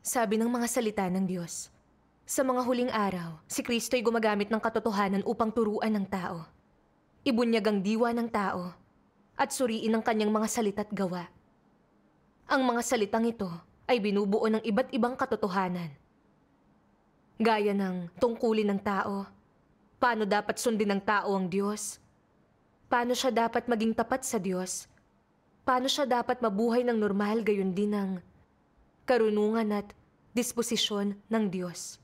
Sabi ng mga salita ng Diyos, sa mga huling araw, si Kristo'y gumagamit ng katotohanan upang turuan ng tao. Ibunyag ang diwa ng tao at suriin ang kanyang mga salita't gawa. Ang mga salitang ito ay binubuo ng iba't ibang katotohanan. Gaya ng tungkulin ng tao, paano dapat sundin ng tao ang Diyos, paano siya dapat maging tapat sa Diyos, paano siya dapat mabuhay ng normal gayon din ng karunungan at disposisyon ng Diyos.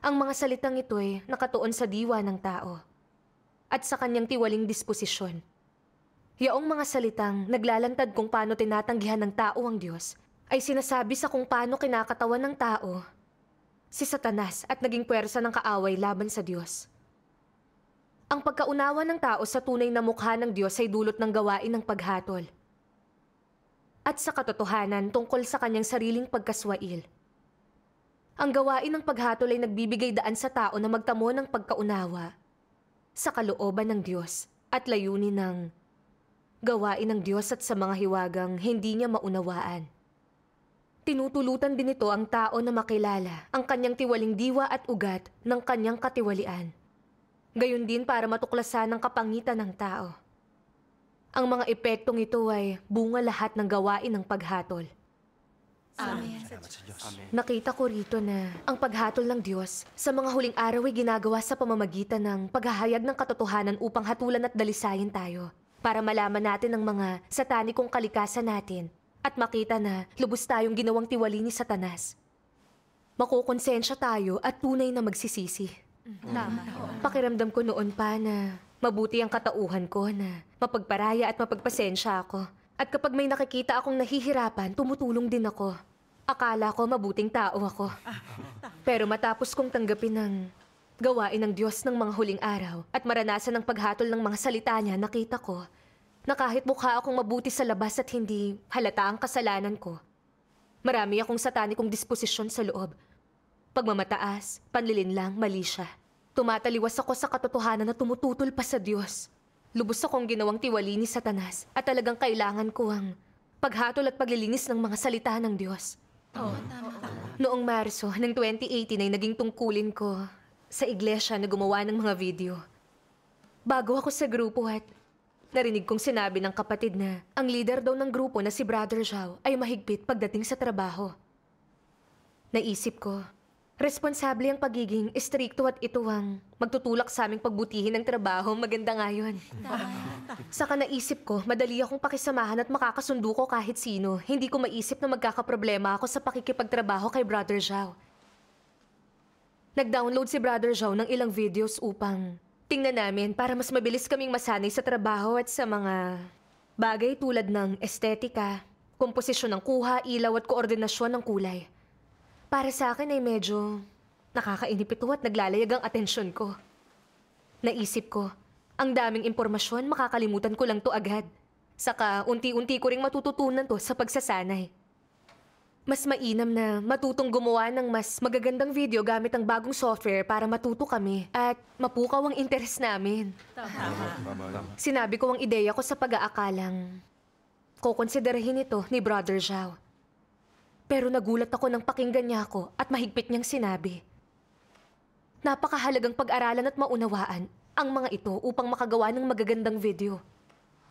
Ang mga salitang ito ay nakatuon sa diwa ng tao at sa kanyang tiwaling disposisyon. Yaong mga salitang naglalantad kung paano tinatanggihan ng tao ang Diyos ay sinasabi sa kung paano kinakatawan ng tao si Satanas at naging puwersa ng kaaway laban sa Diyos. Ang pagkaunawa ng tao sa tunay na mukha ng Diyos ay dulot ng gawain ng paghatol at sa katotohanan tungkol sa kanyang sariling pagkaswail. Ang gawain ng paghatol ay nagbibigay daan sa tao na magtamo ng pagkaunawa sa kalooban ng Diyos at layunin ng gawain ng Diyos at sa mga hiwagang hindi niya maunawaan. Tinutulutan din ito ang tao na makilala ang kanyang tiwaling diwa at ugat ng kanyang katiwalian. Gayon din para matuklasan ang kapangitan ng tao. Ang mga epektong ito ay bunga lahat ng gawain ng paghatol. Amen. Nakita ko rito na ang paghatol ng Diyos sa mga huling araw ay ginagawa sa pamamagitan ng paghahayag ng katotohanan upang hatulan at dalisayin tayo para malaman natin ang mga satanikong kalikasan natin at makita na lubos tayong ginawang tiwali ni Satanas. Makukonsensya tayo at tunay na magsisisi. Tama. Pakiramdam ko noon pa na mabuti ang katauhan ko na mapagparaya at mapagpasensya ako. At kapag may nakikita akong nahihirapan, tumutulong din ako. Akala ko mabuting tao ako. Pero matapos kong tanggapin ng gawain ng Diyos ng mga huling araw at maranasan ang paghatol ng mga salita niya, nakita ko na kahit mukha akong mabuti sa labas at hindi halata ang kasalanan ko, marami akong satanikong disposisyon sa loob. Pagmamataas, panlilinlang, mali siya. Tumataliwas ako sa katotohanan na tumututol pa sa Diyos. Lubos akong ginawang tiwali ni Satanas at talagang kailangan ko ang paghatol at paglilinis ng mga salita ng Diyos. Tama. Noong Marso ng 2018 ay naging tungkulin ko sa iglesia na gumawa ng mga video. Bago ako sa grupo at narinig kong sinabi ng kapatid na ang leader daw ng grupo na si Brother Zhao ay mahigpit pagdating sa trabaho. Naisip ko, responsable ang pagiging istrikto at ito ang magtutulak sa aming pagbutihin ng trabaho. Maganda nga yun. Saka naisip ko, madali akong pakisamahan at makakasundo ko kahit sino. Hindi ko maisip na magkakaproblema ako sa pakikipagtrabaho kay Brother Zhao. Nag-download si Brother Zhao ng ilang videos upang tingnan namin para mas mabilis kaming masanay sa trabaho at sa mga bagay tulad ng estetika, komposisyon ng kuha, ilaw at koordinasyon ng kulay. Para sa akin ay medyo nakakainip ito at naglalayag ang atensyon ko. Naisip ko, ang daming impormasyon, makakalimutan ko lang to agad. Saka unti-unti ko ring matututunan to sa pagsasanay. Mas mainam na matutong gumawa ng mas magagandang video gamit ang bagong software para matuto kami at mapukaw ang interes namin. Tama. Sinabi ko ang ideya ko sa pag-aakalang kukonsiderahin ito ni Brother Zhao. Pero nagulat ako nang pakinggan niya ako at mahigpit niyang sinabi. Napakahalagang pag-aralan at maunawaan ang mga ito upang makagawa ng magagandang video.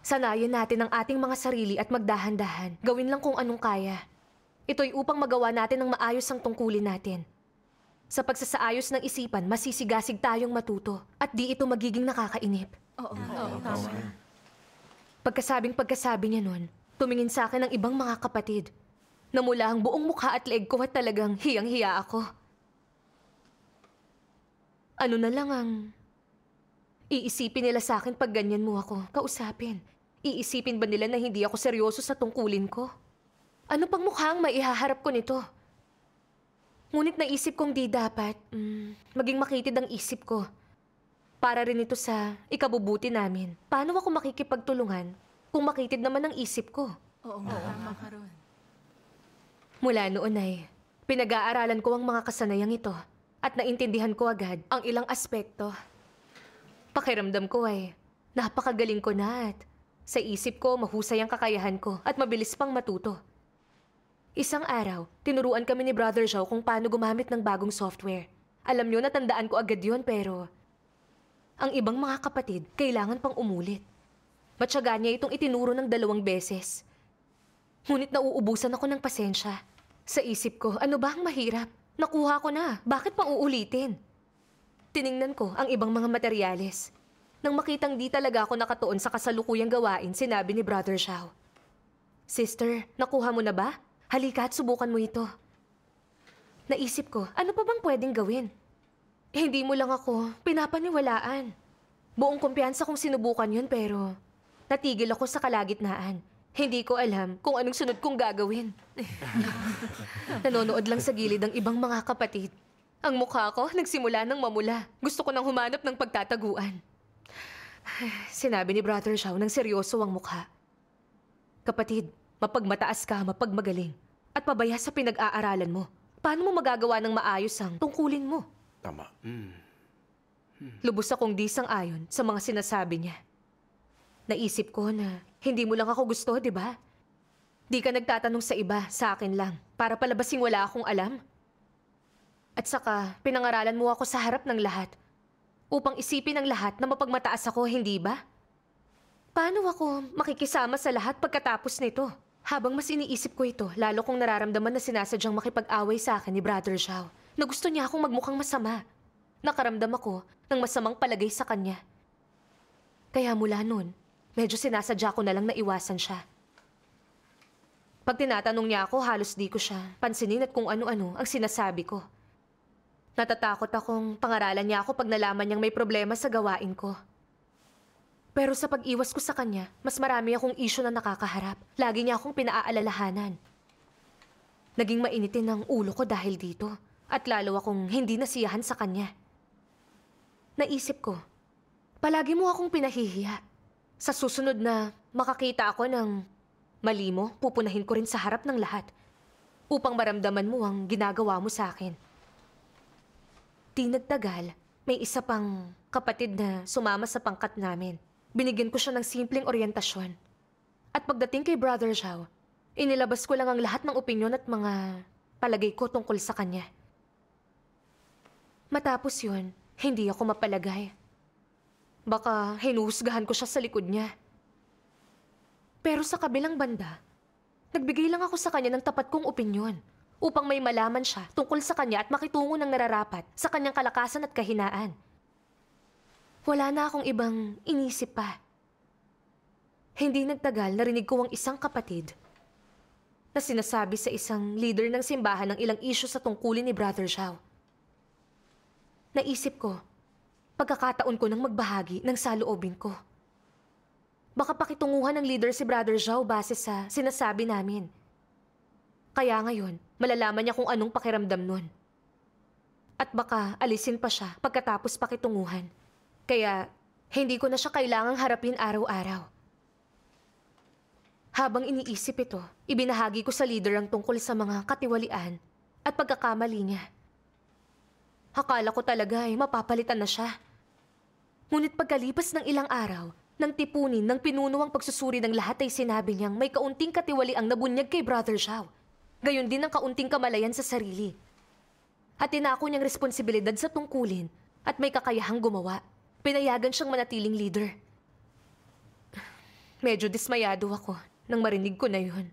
Sanayin natin ang ating mga sarili at magdahan-dahan. Gawin lang kung anong kaya. Ito'y upang magawa natin ng maayos ang tungkulin natin. Sa pagsasaayos ng isipan, masisigasig tayong matuto at di ito magiging nakakainip. Oo, tama. Pagkasabi niya nun, tumingin sa akin ang ibang mga kapatid. Namula ang buong mukha at leeg ko at talagang hiyang-hiya ako. Ano na lang ang iisipin nila sa akin pag ganyan mo ako kausapin? Iisipin ba nila na hindi ako seryoso sa tungkulin ko? Ano pang mukha ang maihaharap ko nito? Ngunit naisip kong di dapat maging makitid ang isip ko. Para rin ito sa ikabubuti namin. Paano ako makikipagtulungan kung makitid naman ang isip ko? Oo nga, tama ka ron. Mula noon ay pinag-aaralan ko ang mga kasanayang ito at naintindihan ko agad ang ilang aspekto. Pakiramdam ko ay napakagaling ko na at sa isip ko mahusay ang kakayahan ko at mabilis pang matuto. Isang araw, tinuruan kami ni Brother Zhao kung paano gumamit ng bagong software. Alam niyo, natandaan ko agad yun pero ang ibang mga kapatid, kailangan pang umulit. Matyaga niya itong itinuro ng 2 beses. Ngunit nauubusan ako ng pasensya. Sa isip ko, ano ba ang mahirap? Nakuha ko na, bakit pa uulitin? Tiningnan ko ang ibang mga materyales. Nang makitang di talaga ako nakatuon sa kasalukuyang gawain, sinabi ni Brother Zhao, "Sister, nakuha mo na ba? Halika at subukan mo ito." Naisip ko, ano pa bang pwedeng gawin? Hindi mo lang ako pinapaniwalaan. Buong kumpiyansa kong sinubukan yun pero natigil ako sa kalagitnaan. Hindi ko alam kung anong sunod kong gagawin. Nanonood lang sa gilid ang ibang mga kapatid. Ang mukha ko nagsimula ng mamula. Gusto ko nang humanap ng pagtataguan. Sinabi ni Brother Zhao ng seryoso ang mukha. "Kapatid, mapagmataas ka, mapagmagaling, at pabaya sa pinag-aaralan mo. Paano mo magagawa ng maayos ang tungkulin mo?" Tama. Lubos akong di sang-ayon sa mga sinasabi niya. Naisip ko na hindi mo lang ako gusto, di ba? Di ka nagtatanong sa iba, sa akin lang, para palabasing wala akong alam. At saka, pinangaralan mo ako sa harap ng lahat, upang isipin ng lahat na mapagmataas ako, hindi ba? Paano ako makikisama sa lahat pagkatapos nito? Habang mas iniisip ko ito, lalo kong nararamdaman na sinasadyang makipag-away sa akin ni Brother Zhao, na gusto niya akong magmukhang masama. Nakaramdam ako ng masamang palagay sa kanya. Kaya mula noon, medyo sinasadya ko na lang na iwasan siya. Pag tinatanong niya ako, halos di ko siya pansinin at kung ano-ano ang sinasabi ko. Natatakot akong pangaralan niya ako pag nalaman niyang may problema sa gawain ko. Pero sa pag-iwas ko sa kanya, mas marami akong issue na nakakaharap. Lagi niya akong pinaaalalahanan. Naging mainitin ang ulo ko dahil dito. At lalo akong hindi nasiyahan sa kanya. Naisip ko, palagi mo akong pinahihiya. Sa susunod na makakita ako ng mali mo, pupunahin ko rin sa harap ng lahat. Upang maramdaman mo ang ginagawa mo sa akin. Di nagtagal, may isa pang kapatid na sumama sa pangkat namin. Binigyan ko siya ng simpleng oryentasyon. At pagdating kay Brother Zhao, inilabas ko lang ang lahat ng opinyon at mga palagay ko tungkol sa kanya. Matapos yun, hindi ako mapalagay. Baka hinuhusgahan ko siya sa likod niya. Pero sa kabilang banda, nagbigay lang ako sa kanya ng tapat kong opinyon upang may malaman siya tungkol sa kanya at makitungo ng nararapat sa kanyang kalakasan at kahinaan. Wala na akong ibang inisip pa. Hindi nagtagal, narinig ko ang isang kapatid na sinasabi sa isang leader ng simbahan ng ilang issue sa tungkulin ni Brother Zhao. Naisip ko, pagkakataon ko nang magbahagi ng saloobin ko. Baka pakitunguhan ng leader si Brother Zhao base sa sinasabi namin. Kaya ngayon, malalaman niya kung anong pakiramdam nun. At baka alisin pa siya pagkatapos pakitunguhan. Kaya hindi ko na siya kailangang harapin araw-araw. Habang iniisip ito, ibinahagi ko sa leader ang tungkol sa mga katiwalian at pagkakamali niya. Akala ko talaga ay mapapalitan na siya. Ngunit pagkalipas ng ilang araw, nang tipunin ng pinuno ang pagsusuri ng lahat ay sinabi niyang may kaunting katiwaliang nabunyag kay Brother Zhao. Gayon din ang kaunting kamalayan sa sarili. At tinako niyang responsibilidad sa tungkulin at may kakayahang gumawa. Pinayagan siyang manatiling leader. Medyo dismayado ako nang marinig ko na yun.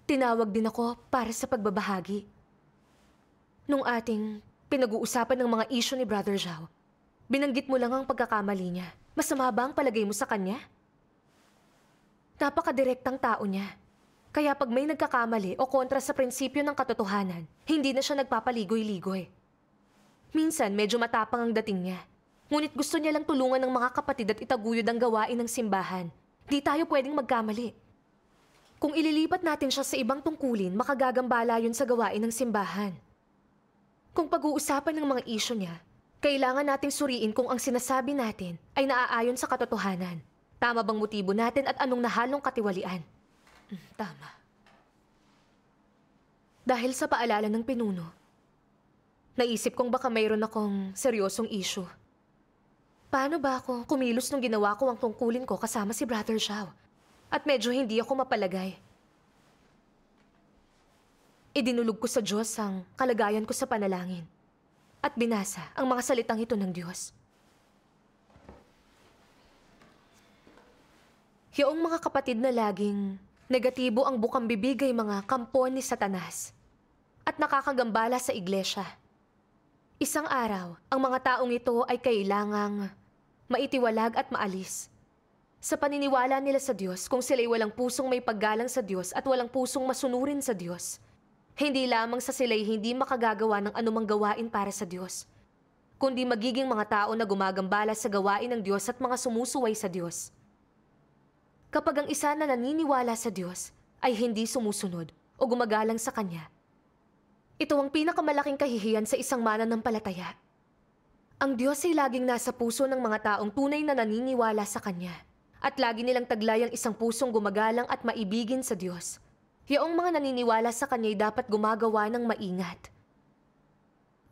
Tinawag din ako para sa pagbabahagi. Nung ating pinag-uusapan ng mga issue ni Brother Zhao, binanggit mo lang ang pagkakamali niya. Masama ba ang palagay mo sa kanya? Napakadirektang tao niya. Kaya pag may nagkakamali o kontra sa prinsipyo ng katotohanan, hindi na siya nagpapaligoy-ligoy. Minsan medyo matapang ang dating niya. Ngunit gusto niya lang tulungan ng mga kapatid at itaguyod ang gawain ng simbahan. Di tayo pwedeng magkamali. Kung ililipat natin siya sa ibang tungkulin, makagagambala yun sa gawain ng simbahan. Kung pag-uusapan ng mga isyu niya, kailangan nating suriin kung ang sinasabi natin ay naaayon sa katotohanan. Tama bang motibo natin at anong nahalong katiwalian? Tama. Dahil sa paalala ng pinuno, naisip kong baka mayroon akong seryosong issue. Paano ba ako kumilos nung ginawa ko ang tungkulin ko kasama si Brother Zhao? At medyo hindi ako mapalagay. Idinulog ko sa Diyos ang kalagayan ko sa panalangin at binasa ang mga salitang ito ng Diyos. Yung mga kapatid na laging negatibo ang bukang bibig ay mga kampo ni Satanas at nakakagambala sa iglesia. Isang araw, ang mga taong ito ay kailangang maitiwalag at maalis. Sa paniniwala nila sa Diyos, kung sila'y walang pusong may paggalang sa Diyos at walang pusong masunurin sa Diyos, hindi lamang sa sila'y hindi makagagawa ng anumang gawain para sa Diyos, kundi magiging mga tao na gumagambala sa gawain ng Diyos at mga sumusuway sa Diyos. Kapag ang isa na naniniwala sa Diyos ay hindi sumusunod o gumagalang sa Kanya, ito ang pinakamalaking kahihiyan sa isang mananampalataya. Ang Diyos ay laging nasa puso ng mga taong tunay na naniniwala sa Kanya at lagi nilang taglay ang isang pusong gumagalang at maibigin sa Diyos. Yaong mga naniniwala sa Kanya ay dapat gumagawa ng maingat.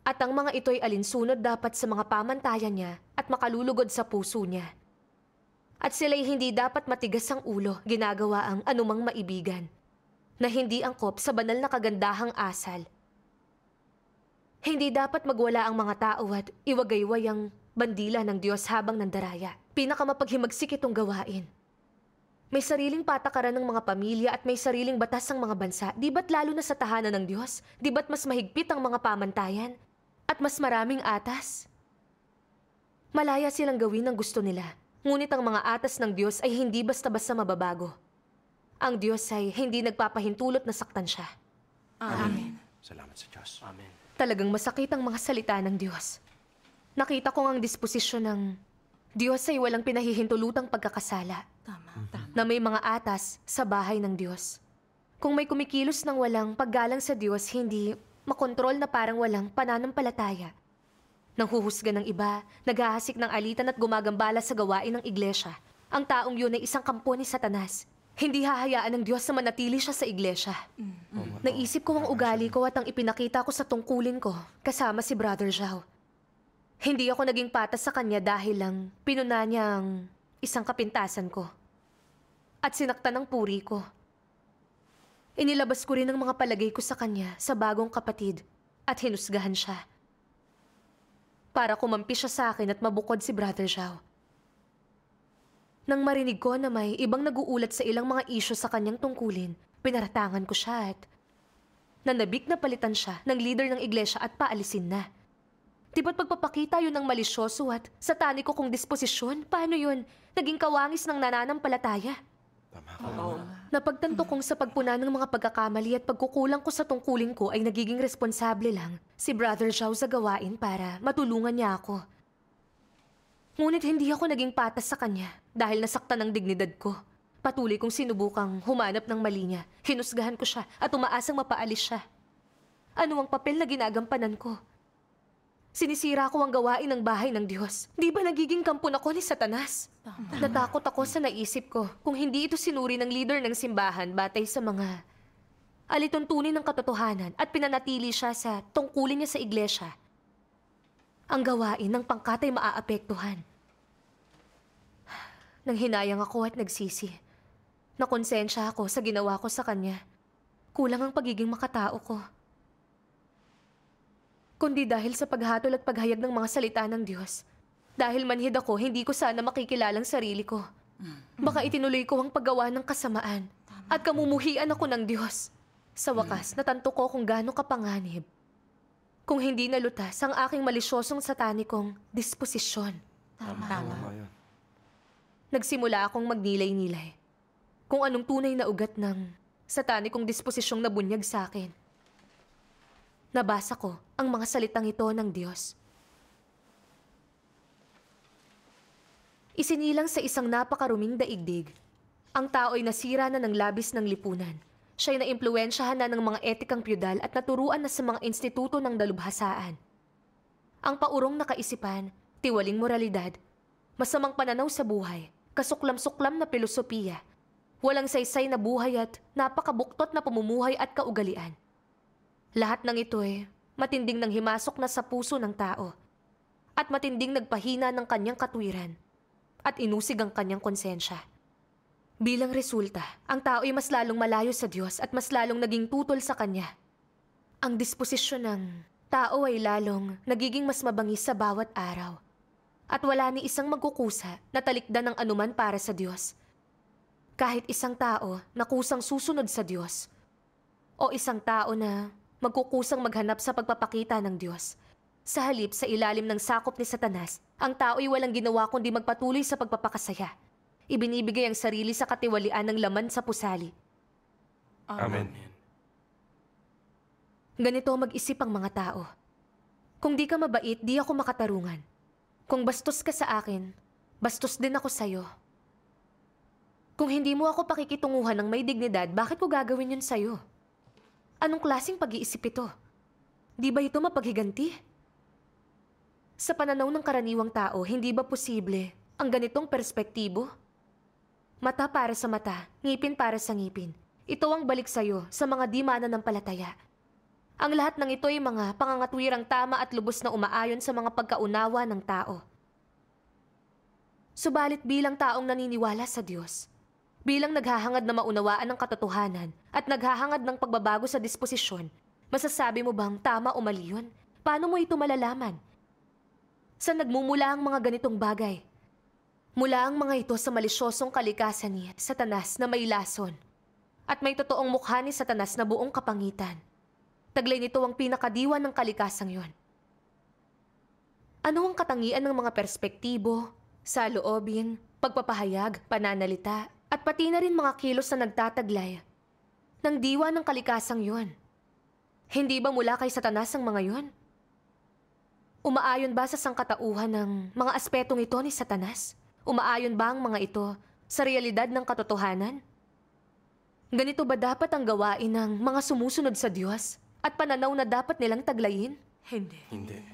At ang mga ito'y alinsunod dapat sa mga pamantayan niya at makalulugod sa puso niya. At sila'y hindi dapat matigas ang ulo, ginagawa ang anumang maibigan, na hindi angkop sa banal na kagandahang asal. Hindi dapat magwala ang mga tao at iwagayway ang bandila ng Diyos habang nandaraya. Pinakamapaghimagsik itong gawain. May sariling patakaran ng mga pamilya at may sariling batas ang mga bansa. Di ba't lalo na sa tahanan ng Diyos? Di ba't mas mahigpit ang mga pamantayan? At mas maraming atas? Malaya silang gawin ang gusto nila. Ngunit ang mga atas ng Diyos ay hindi basta-basta mababago. Ang Diyos ay hindi nagpapahintulot na saktan siya. Amen. Salamat sa Diyos. Amen. Talagang masakit ang mga salita ng Diyos. Nakita ko ang disposisyon ng Diyos ay walang pinahihintulutang pagkakasala. Tama. Na may mga atas sa bahay ng Diyos. Kung may kumikilos ng walang paggalang sa Diyos, hindi makontrol na parang walang pananampalataya. Nanghuhusga ng iba, naghahasik ng alitan at gumagambala sa gawain ng iglesia. Ang taong yun ay isang kampo ni Satanas. Hindi hahayaan ng Diyos na manatili siya sa iglesia. Naisip ko ang ugali ko at ang ipinakita ko sa tungkulin ko, kasama si Brother Zhao. Hindi ako naging patas sa kanya dahil lang pinuna niya ang isang kapintasan ko. At sinaktan ang puri ko. Inilabas ko rin ang mga palagay ko sa kanya sa bagong kapatid at hinusgahan siya. Para kumampi siya sa akin at mabukod si Brother Zhao. Nang marinig ko na may ibang naguulat sa ilang mga isyu sa kanyang tungkulin, pinaratangan ko siya at nanabik na palitan siya ng leader ng iglesia at paalisin na. Di ba't pagpapakita yun ng malisyoso at sataniko kong disposisyon? Paano yun? Naging kawangis ng nananampalataya. Tama ka. Napagtanto kong sa pagpuna ng mga pagkakamali at pagkukulang ko sa tungkulin ko ay nagiging responsable lang si Brother Zhao sa gawain para matulungan niya ako. Ngunit hindi ako naging patas sa kanya dahil nasaktan ang dignidad ko. Patuloy kong sinubukang humanap ng mali niya. Hinusgahan ko siya at umaasang mapaalis siya. Ano ang papel na ginagampanan ko? Sinisira ko ang gawain ng bahay ng Diyos. Di ba nagiging kampon ako ni Satanas? Natakot ako sa naisip ko kung hindi ito sinuri ng leader ng simbahan batay sa mga alituntunin ng katotohanan at pinanatili siya sa tungkulin niya sa iglesia. Ang gawain ng pangkat ay maaapektuhan. Nang hinayang ako at nagsisi, nakonsensya ako sa ginawa ko sa kanya. Kulang ang pagiging makatao ko. Kundi dahil sa paghatol at paghayag ng mga salita ng Diyos. Dahil manhid ako, hindi ko sana makikilalang sarili ko. Baka itinuloy ko ang paggawa ng kasamaan at kamumuhian ako ng Diyos. Sa wakas, natanto ko kung gaano kapanganib. Kung hindi nalutas ang aking malisyosong satanikong disposisyon. Tama. Yun. Nagsimula akong magnilay-nilay kung anong tunay na ugat ng satanikong disposisyong nabunyag sa akin. Nabasa ko ang mga salitang ito ng Diyos. Isinilang sa isang napakaruming daigdig, ang tao ay nasira na ng labis ng lipunan. Siya'y naimpluwensyahan na ng mga etikang piyudal at naturuan na sa mga instituto ng dalubhasaan. Ang paurong na kaisipan, tiwaling moralidad, masamang pananaw sa buhay, kasuklam-suklam na pilosopiya, walang saysay na buhay at napakabuktot na pamumuhay at kaugalian. Lahat ng ito ay matinding nang himasok na sa puso ng tao at matinding nagpahina ng kanyang katwiran at inusig ang kanyang konsensya. Bilang resulta, ang tao ay mas lalong malayo sa Diyos at mas lalong naging tutol sa Kanya. Ang disposisyon ng tao ay lalong nagiging mas mabangis sa bawat araw. At wala ni isang magkukusa na talikdan ng anuman para sa Diyos. Kahit isang tao na kusang susunod sa Diyos, o isang tao na magkukusang maghanap sa pagpapakita ng Diyos. Sa halip sa ilalim ng sakop ni Satanas, ang tao'y walang ginawa kundi magpatuloy sa pagpapakasaya. Ibinibigay ang sarili sa katiwalian ng laman sa pusali. Amen. Ganito mag-isip ang mga tao. Kung di ka mabait, di ako makatarungan. Kung bastos ka sa akin, bastos din ako sa'yo. Kung hindi mo ako pakikitunguhan ng may dignidad, bakit ko gagawin yun sa'yo? Anong klaseng pag-iisip ito? Di ba ito mapaghiganti? Sa pananaw ng karaniwang tao, hindi ba posible ang ganitong perspektibo? Mata para sa mata, ngipin para sa ngipin. Ito ang balik sa'yo sa mga di mananampalataya. Ang lahat ng ito ay mga pangangatwirang tama at lubos na umaayon sa mga pagkaunawa ng tao. Subalit bilang taong naniniwala sa Diyos, bilang naghahangad na maunawaan ang katotohanan at naghahangad ng pagbabago sa disposisyon, masasabi mo bang tama o mali yun? Paano mo ito malalaman? Saan nagmumula ang mga ganitong bagay? Mula ang mga ito sa malisyosong kalikasan ni Satanas na may lason at may totoong mukha ni Satanas na buong kapangitan. Taglay nito ang pinakadiwa ng kalikasang yon. Ano ang katangian ng mga perspektibo, saloobin, pagpapahayag, pananalita, at pati na rin mga kilos na nagtataglay ng diwa ng kalikasang yon? Hindi ba mula kay Satanas ang mga yon? Umaayon ba sa sangkatauhan ng mga aspetong ito ni Satanas? Umaayon ba ang mga ito sa realidad ng katotohanan? Ganito ba dapat ang gawain ng mga sumusunod sa Diyos? At pananaw na dapat nilang taglayin? Hindi.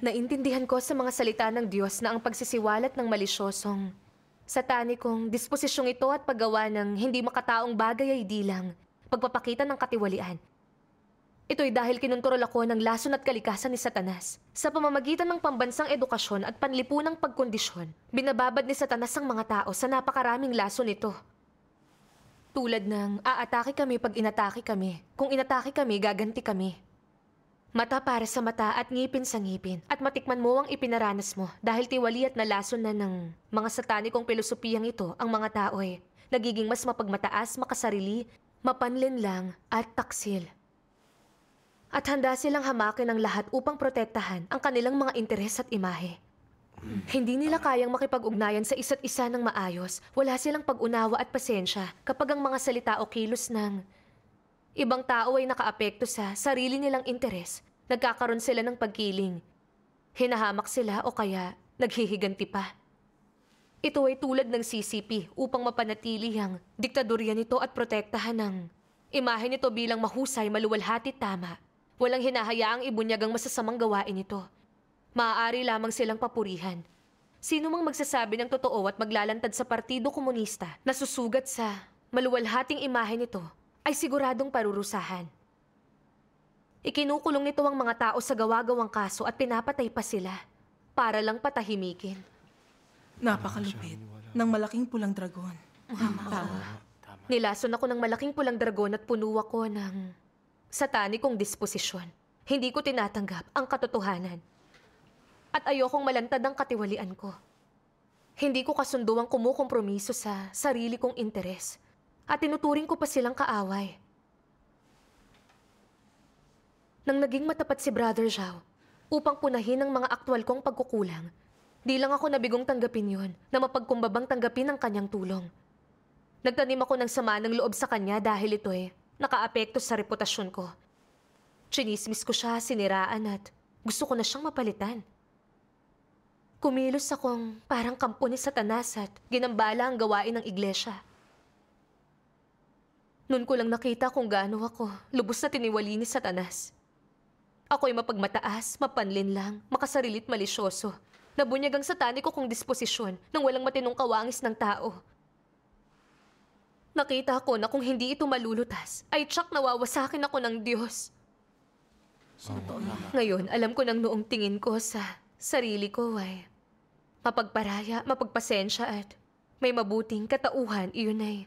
Naintindihan ko sa mga salita ng Diyos na ang pagsisiwalat ng malisyosong, satanikong disposisyong ito at paggawa ng hindi makataong bagay ay di lang pagpapakita ng katiwalian. Ito'y dahil kinontrol ako ng lason at kalikasan ni Satanas. Sa pamamagitan ng pambansang edukasyon at panlipunang pagkondisyon, binababad ni Satanas ang mga tao sa napakaraming lason nito. Tulad ng aatake kami pag inatake kami. Kung inatake kami, gaganti kami. Mata para sa mata at ngipin sa ngipin. At matikman mo ang ipinaranas mo dahil tiwali at nalason na ng mga satanikong pilosopiyang ito ang mga tao ay nagiging mas mapagmataas, makasarili, mapanlinlang at taksil. At handa silang hamakin ang lahat upang protektahan ang kanilang mga interes at imahe. Hindi nila kayang makipag-ugnayan sa isa't isa ng maayos. Wala silang pag-unawa at pasensya kapag ang mga salita o kilos ng ibang tao ay nakaapekto sa sarili nilang interes. Nagkakaroon sila ng pagkiling. Hinahamak sila o kaya naghihiganti pa. Ito ay tulad ng CCP upang mapanatili ang diktadorya nito at protektahan ng imahe nito bilang mahusay, maluwalhati, tama. Walang hinahayaang ibunyag ang masasamang gawain nito. Maaari lamang silang papurihan. Sino mang magsasabi ng totoo at maglalantad sa Partido Komunista na susugat sa maluwalhating imahe nito ay siguradong parurusahan. Ikinukulong nito ang mga tao sa gawa-gawang kaso at pinapatay pa sila para lang patahimikin. Napakalupit ng malaking pulang dragon. Tama. Nilason ako ng malaking pulang dragon at puno ako ng satanikong disposisyon. Hindi ko tinatanggap ang katotohanan. At ayokong malantad ang katiwalian ko. Hindi ko kasundo ang kumukompromiso sa sarili kong interes. At tinuturing ko pa silang kaaway. Nang naging matapat si Brother Zhao upang punahin ang mga aktwal kong pagkukulang, di lang ako nabigong tanggapin yon na mapagkumbabang tanggapin ang kanyang tulong. Nagtanim ako ng sama ng loob sa kanya dahil ito'y nakaapekto sa reputasyon ko. Chinismis ko siya, siniraan at gusto ko na siyang mapalitan. Kumilos akong parang kampo ni Satanas at ginambala ang gawain ng iglesia. Noon ko lang nakita kung gaano ako lubos na tiniwali ni Satanas. Ako'y mapagmataas, mapanlinlang, makasarilit malisyoso. Nabunyag ang sataniko kong disposisyon nang walang matinong kawangis ng tao. Nakita ko na kung hindi ito malulutas, ay tsak nawawasakin ako ng Diyos. Ngayon, alam ko nang noong tingin ko sa sarili ko ay mapagparaya, mapagpasensya at may mabuting katauhan, iyon ay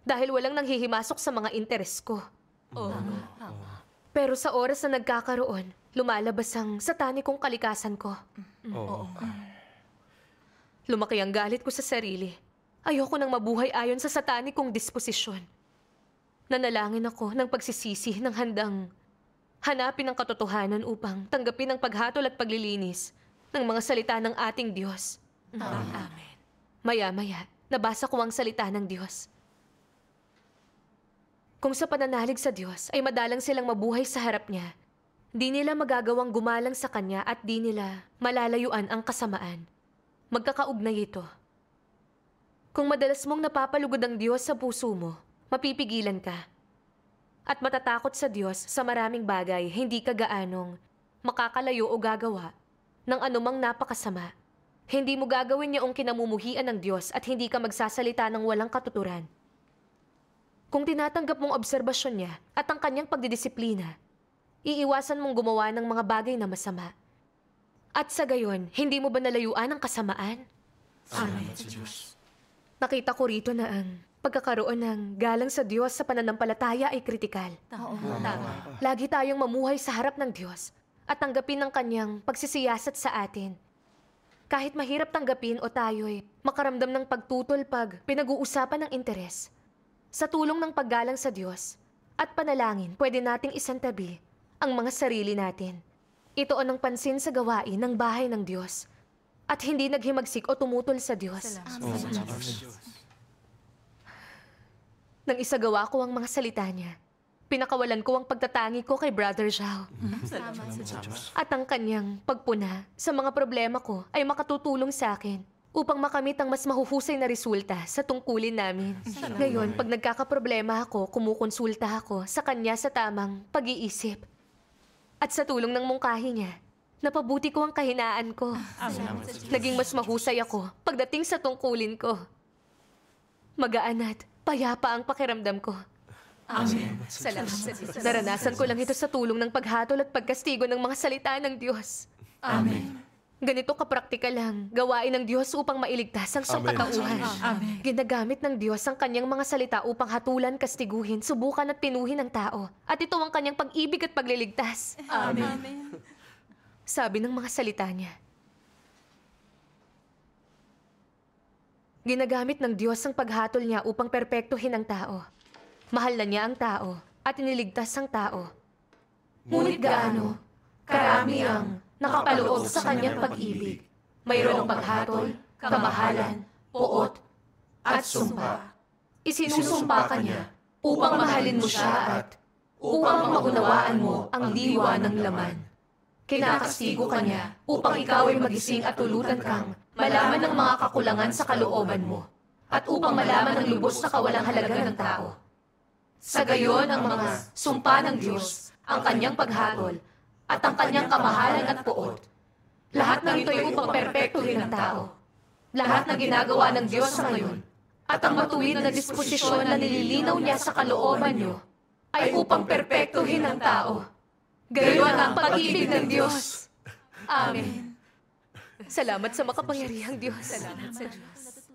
dahil walang nanghihimasok sa mga interes ko. Pero sa oras na nagkakaroon, lumalabas ang satanikong kalikasan ko. Oo. Lumaki ang galit ko sa sarili. Ayoko nang mabuhay ayon sa satanikong disposisyon. Nanalangin ako ng pagsisisi ng handang hanapin ang katotohanan upang tanggapin ang paghatol at paglilinis ng mga salita ng ating Diyos. Amen. Maya-maya, nabasa ko ang salita ng Diyos. Kung sa pananalig sa Diyos ay madalang silang mabuhay sa harap niya, di nila magagawang gumalang sa Kanya at di nila malalayuan ang kasamaan. Magkakaugnay ito. Kung madalas mong napapalugod ang Diyos sa puso mo, mapipigilan ka. At matatakot sa Diyos sa maraming bagay, hindi ka gaanong makakalayo o gagawa ng anumang napakasama. Hindi mo gagawin yung kinamumuhian ng Diyos at hindi ka magsasalita ng walang katuturan. Kung tinatanggap mong obserbasyon niya at ang kanyang pagdidisiplina, iiwasan mong gumawa ng mga bagay na masama. At sa gayon, hindi mo ba nalayuan ang kasamaan? Amen. Nakita ko rito na ang pagkakaroon ng galang sa Diyos sa pananampalataya ay kritikal. Tama. Lagi tayong mamuhay sa harap ng Diyos at tanggapin ang kanyang pagsisiyasat sa atin. Kahit mahirap tanggapin o tayo'y makaramdam ng pagtutol pag pinag-uusapan ng interes. Sa tulong ng paggalang sa Diyos at panalangin, pwede nating isantabi ang mga sarili natin. Itoon ang pansin sa gawain ng bahay ng Diyos at hindi naghimagsik o tumutol sa Diyos. Nang isagawa ko ang mga salita niya, pinakawalan ko ang pagtatangi ko kay Brother Zhao. Salamat sa Diyos. At ang kanyang pagpuna sa mga problema ko ay makatutulong sa akin upang makamit ang mas mahuhusay na resulta sa tungkulin namin. Ngayon, pag nagkakaproblema ako, kumukonsulta ako sa kanya sa tamang pag-iisip. At sa tulong ng mungkahi niya, napabuti ko ang kahinaan ko. Naging mas mahusay ako pagdating sa tungkulin ko. Magaan at payapa ang pakiramdam ko. Amen. Salamat sa Diyos. Naranasan ko lang ito sa tulong ng paghatol at pagkastigo ng mga salita ng Diyos. Amen. Ganito kapraktikal lang gawain ng Diyos upang mailigtas ang sangkatauhan. Amen. Ginagamit ng Diyos ang kanyang mga salita upang hatulan, kastiguhin, subukan at pinuhin ang tao. At ito ang kanyang pag-ibig at pagliligtas. Amen. Sabi ng mga salita niya. Ginagamit ng Diyos ang paghatol niya upang perpektuhin ang tao. Mahal na niya ang tao at iniligtas ang tao. Ngunit gaano, karami ang nakapaloob sa kanyang pag-ibig. Mayroong paghatol, kamahalan, poot, at sumpa. Isinusumpa ka niya upang mahalin mo siya at upang maunawaan mo ang diwa ng laman. Kinakastigo ka niya upang ikaw ay magising at tulutan kang malaman ng mga kakulangan sa kalooban mo at upang malaman ang lubos na kawalang halaga ng tao. Sa gayon ang mga sumpa ng Diyos, ang kanyang paghatol, at ang kanyang kamahalan at poot. Lahat ng ito ay upang perpektuhin ang tao. Lahat ng ginagawa ng Diyos sa ngayon, at ang matuwid na disposisyon na nililinaw niya sa kalooban niyo, ay upang perpektuhin ang tao. Gayon ang pag-ibig ng Diyos. Amen. Salamat sa makapangyarihang Diyos. Salamat sa Diyos.